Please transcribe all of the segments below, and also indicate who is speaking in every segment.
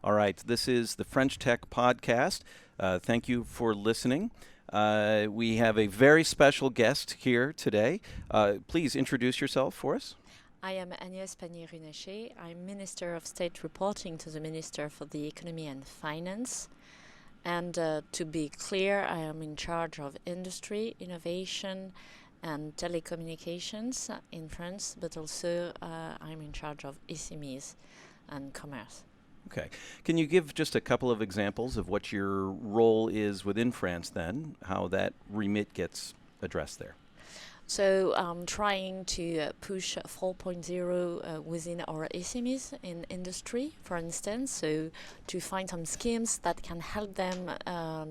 Speaker 1: All right, this is the French Tech Podcast. Thank you for listening. We have a very special guest here today. Please introduce yourself for us.
Speaker 2: I am Agnès Pannier-Runacher. I'm Minister of State reporting to the Minister for the Economy and Finance. And to be clear, I am in charge of industry, innovation, and telecommunications in France, but also I'm in charge of SMEs and commerce.
Speaker 1: Okay. Can you give just a couple of examples of what your role is within France then, how that remit gets addressed there?
Speaker 2: So I'm trying to push 4.0 within our SMEs in industry, for instance, so to find some schemes that can help them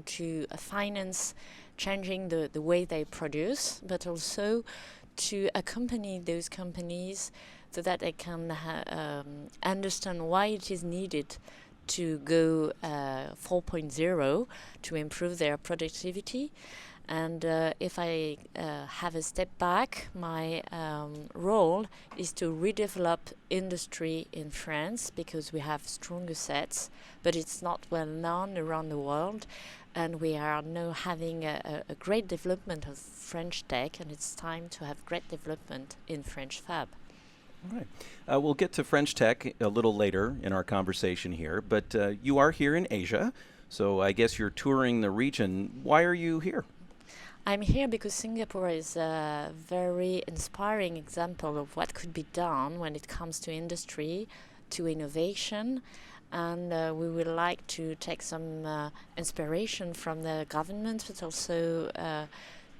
Speaker 2: to finance changing the way they produce, but also to accompany those companies so that they can understand why it is needed to go 4.0 to improve their productivity. And if I have a step back, my role is to redevelop industry in France because we have strong assets, but it's not well known around the world. And we are now having a great development of French tech, and it's time to have great development in French fab.
Speaker 1: All right. We'll get to French tech a little later in our conversation here, but you are here in Asia, so I guess you're touring the region. Why are you here?
Speaker 2: I'm here because Singapore is a very inspiring example of what could be done when it comes to industry, to innovation, and we would like to take some inspiration from the government, but also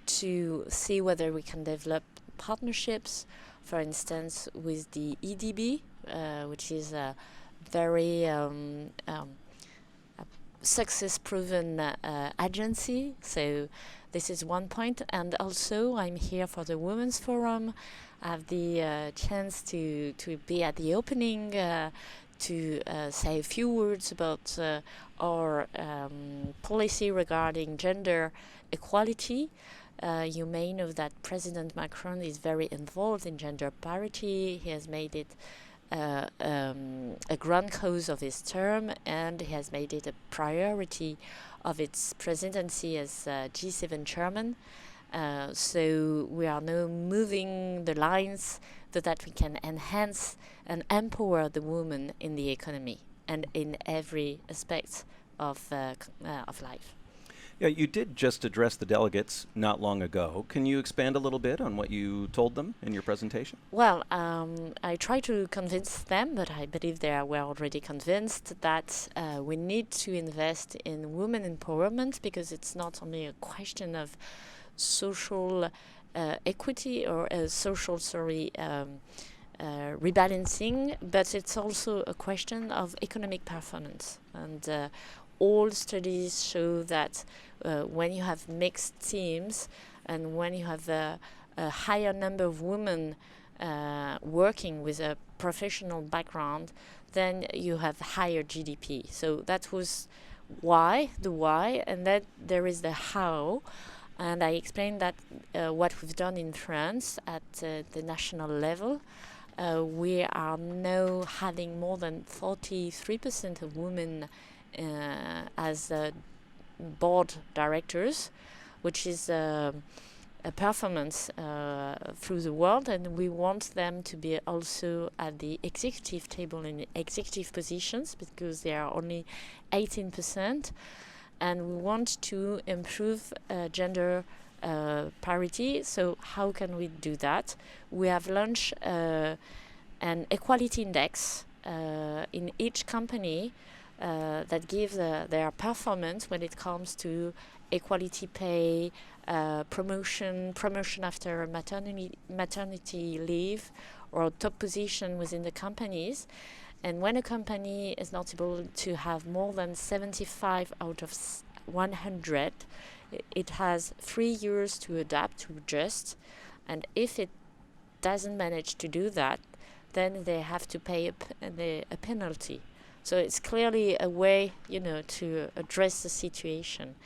Speaker 2: to see whether we can develop partnerships, for instance, with the EDB, which is a very success-proven agency. So this is one point. And also I'm here for the Women's Forum. I have the chance to be at the opening, to say a few words about our policy regarding gender equality. You may know that President Macron is very involved in gender parity. He has made it a grand cause of his term, and he has made it a priority of its presidency as G7 chairman. So we are now moving the lines so that we can enhance and empower the woman in the economy and in every aspect of life.
Speaker 1: Yeah, you did just address the delegates not long ago. Can you expand a little bit on what you told them in your presentation?
Speaker 2: Well, I try to convince them, but I believe they were already convinced that we need to invest in women empowerment because it's not only a question of social equity or rebalancing, but it's also a question of economic performance. And all studies show that when you have mixed teams and when you have a higher number of women working with a professional background, then you have higher GDP. So that was the why, and then there is the how. And I explained that what we've done in France at the national level. We are now having more than 43% of women as board directors, which is a performance through the world, and we want them to be also at the executive table in executive positions because they are only 18%, and we want to improve gender parity. So how can we do that? We have launched an equality index in each company that gives their performance when it comes to equality pay, promotion after maternity leave, or top position within the companies. And when a company is not able to have more than 75 out of 100, it has 3 years to adapt, to adjust. And if it doesn't manage to do that, then they have to pay a penalty. So it's clearly a way, to address the situation.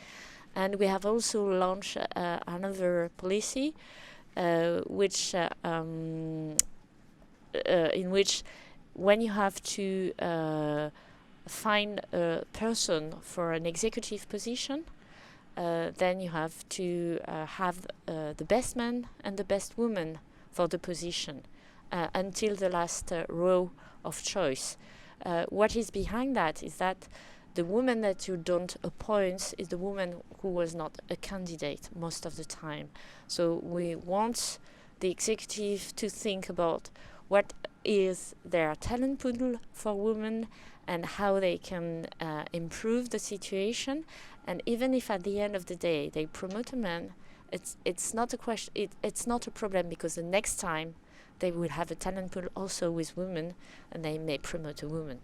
Speaker 2: And we have also launched another policy, which in which when you have to find a person for an executive position, then you have to have the best man and the best woman for the position until the last row of choice. What is behind that is that the woman that you don't appoint is the woman who was not a candidate most of the time. So we want the executive to think about what is their talent pool for women and how they can improve the situation. And even if at the end of the day they promote a man, it's not a question. It's not a problem, because the next time they will have a talent pool also with women, and they may promote a woman.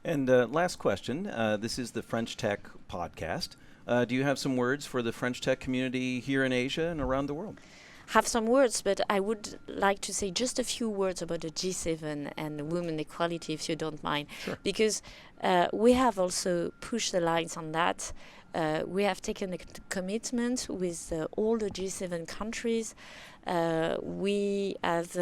Speaker 1: And last question. This is the French Tech podcast. Do you have some words for the French Tech community here in Asia and around the world?
Speaker 2: Have some words, but I would like to say just a few words about the G7 and women equality, if you don't mind.
Speaker 1: Sure.
Speaker 2: Because we have also pushed the lines on that. We have taken a commitment with all the G7 countries. We have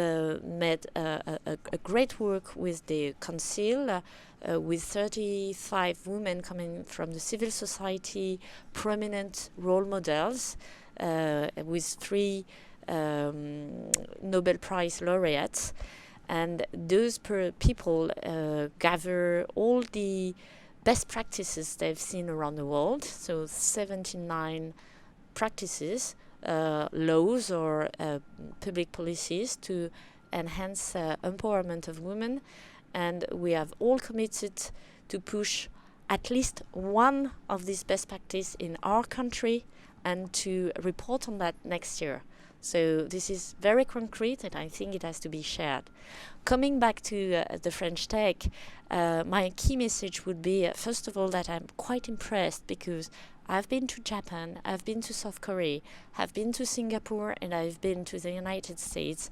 Speaker 2: made a great work with the Council, with 35 women coming from the civil society, prominent role models, with 3 Nobel Prize laureates. And those people gather all the best practices they've seen around the world, so 79 practices, laws or public policies to enhance empowerment of women. And we have all committed to push at least one of these best practices in our country and to report on that next year. So this is very concrete, and I think it has to be shared. Coming back to the French Tech, my key message would be, first of all, that I'm quite impressed, because I've been to Japan, I've been to South Korea, I've been to Singapore, and I've been to the United States.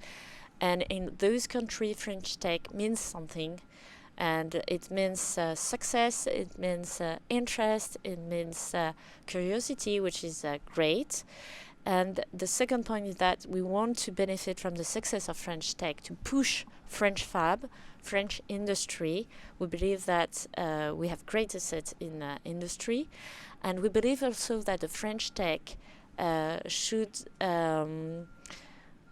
Speaker 2: And in those countries, French Tech means something. And it means success, it means interest, it means curiosity, which is great. And the second point is that we want to benefit from the success of French Tech to push French fab, French industry. We believe that we have great assets in industry. And we believe also that the French Tech should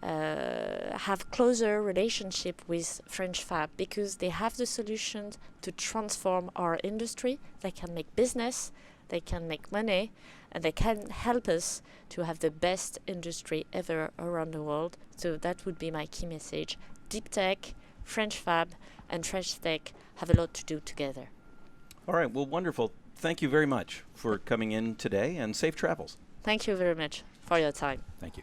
Speaker 2: have closer relationship with French fab, because they have the solutions to transform our industry. They can make business, they can make money, and they can help us to have the best industry ever around the world. So that would be my key message. Deep tech, French fab, and French tech have a lot to do together.
Speaker 1: All right. Well, wonderful. Thank you very much for coming in today, and safe travels.
Speaker 2: Thank you very much for your time.
Speaker 1: Thank you.